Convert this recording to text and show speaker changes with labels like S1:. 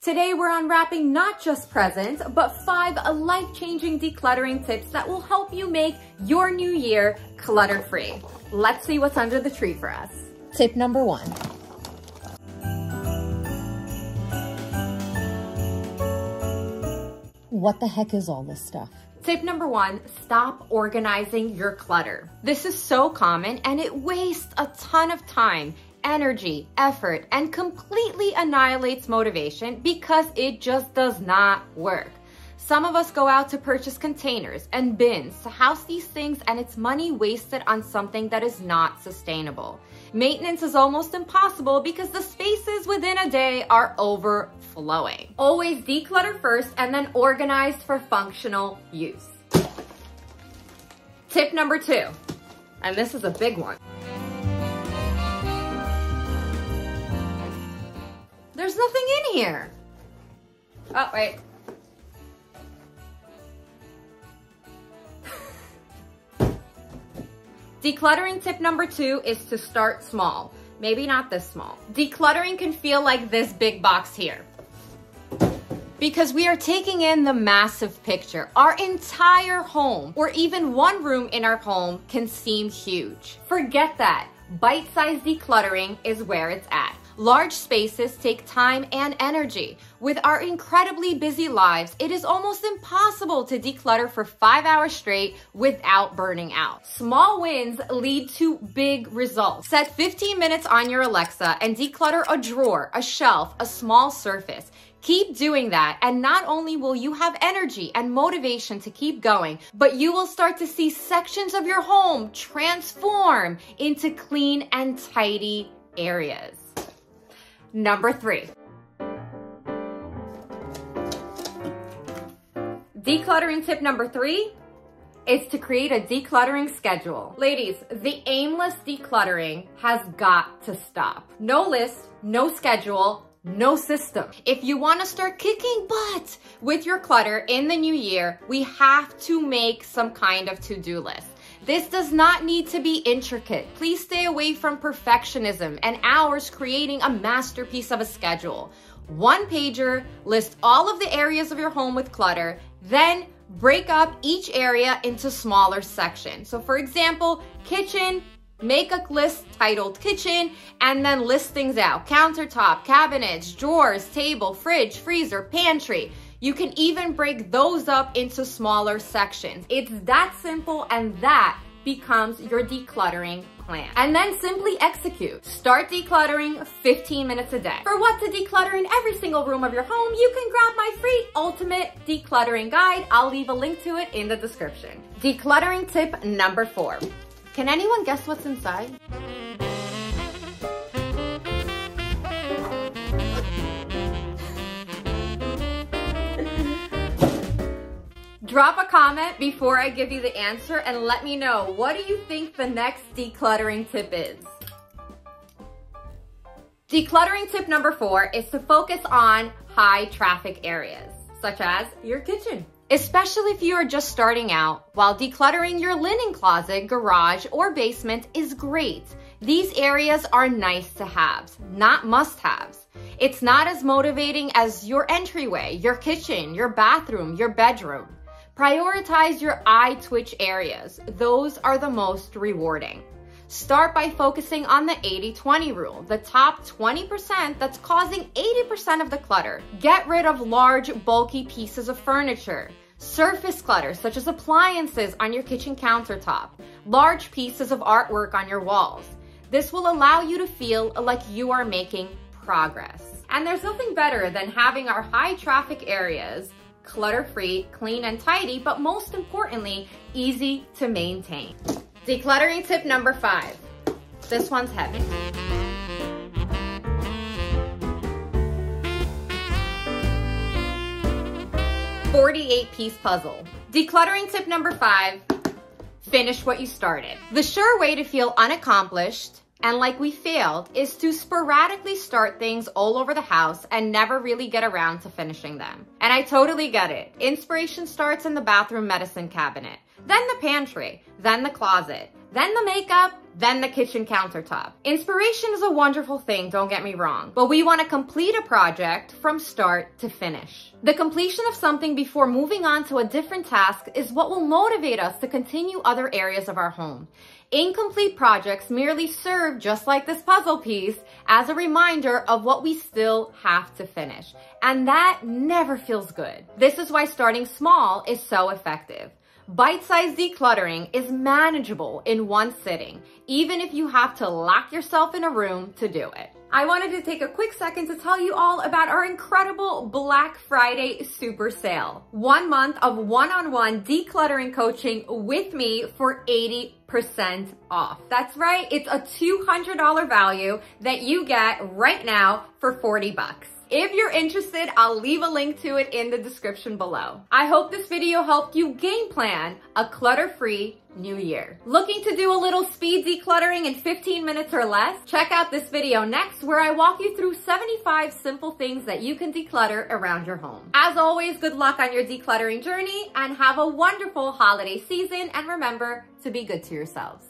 S1: Today we're unwrapping not just presents, but 5 life-changing decluttering tips that will help you make your new year clutter-free. Let's see what's under the tree for us. Tip number 1. What the heck is all this stuff? Tip number 1, stop organizing your clutter. This is so common and it wastes a ton of time, energy, effort, and completely annihilates motivation because it just does not work. Some of us go out to purchase containers and bins to house these things, and it's money wasted on something that is not sustainable. Maintenance is almost impossible because the spaces within a day are overflowing. Always declutter first and then organize for functional use. Tip number 2, and this is a big one. There's nothing in here. Oh, wait. Decluttering tip number 2 is to start small. Maybe not this small. Decluttering can feel like this big box here, because we are taking in the massive picture. Our entire home, or even one room in our home, can seem huge. Forget that. Bite-sized decluttering is where it's at. Large spaces take time and energy. With our incredibly busy lives, it is almost impossible to declutter for 5 hours straight without burning out. Small wins lead to big results. Set 15 minutes on your Alexa and declutter a drawer, a shelf, a small surface. Keep doing that, and not only will you have energy and motivation to keep going, but you will start to see sections of your home transform into clean and tidy areas. Number 3. Decluttering tip number 3 is to create a decluttering schedule. Ladies, the aimless decluttering has got to stop. No list, no schedule, no system. If you want to start kicking butt with your clutter in the new year, we have to make some kind of to-do list. This does not need to be intricate. Please stay away from perfectionism and hours creating a masterpiece of a schedule. One pager, list all of the areas of your home with clutter, then break up each area into smaller sections. So for example, kitchen, make a list titled kitchen, and then list things out. Countertop, cabinets, drawers, table, fridge, freezer, pantry. You can even break those up into smaller sections. It's that simple, and that becomes your decluttering plan. And then simply execute. Start decluttering 15 minutes a day. For what to declutter in every single room of your home, you can grab my free ultimate decluttering guide. I'll leave a link to it in the description. Decluttering tip number 4. Can anyone guess what's inside? Drop a comment before I give you the answer and let me know, what do you think the next decluttering tip is? Decluttering tip number 4 is to focus on high traffic areas, such as your kitchen. Especially if you are just starting out, while decluttering your linen closet, garage, or basement is great. These areas are nice to haves, not must-haves. It's not as motivating as your entryway, your kitchen, your bathroom, your bedroom. Prioritize your eye twitch areas. Those are the most rewarding. Start by focusing on the 80-20 rule, the top 20% that's causing 80% of the clutter. Get rid of large, bulky pieces of furniture. Surface clutter, such as appliances on your kitchen countertop. Large pieces of artwork on your walls. This will allow you to feel like you are making progress. And there's nothing better than having our high traffic areas clutter-free, clean and tidy, but most importantly, easy to maintain. Decluttering tip number 5. This one's heavy. $48-piece puzzle. Decluttering tip number 5, finish what you started. The sure way to feel unaccomplished and like we failed is to sporadically start things all over the house and never really get around to finishing them. And I totally get it. Inspiration starts in the bathroom medicine cabinet, then the pantry, then the closet, then the makeup, then the kitchen countertop. Inspiration is a wonderful thing, don't get me wrong, but we want to complete a project from start to finish. The completion of something before moving on to a different task is what will motivate us to continue other areas of our home. Incomplete projects merely serve, just like this puzzle piece, as a reminder of what we still have to finish. And that never feels good. This is why starting small is so effective. Bite-sized decluttering is manageable in one sitting, even if you have to lock yourself in a room to do it. I wanted to take a quick second to tell you all about our incredible Black Friday super sale. 1 month of one-on-one decluttering coaching with me for 80% off. That's right, it's a $200 value that you get right now for 40 bucks. If you're interested, I'll leave a link to it in the description below. I hope this video helped you game plan a clutter-free new year. Looking to do a little speed decluttering in 15 minutes or less? Check out this video next where I walk you through 75 simple things that you can declutter around your home. As always, good luck on your decluttering journey and have a wonderful holiday season, and remember to be good to yourselves.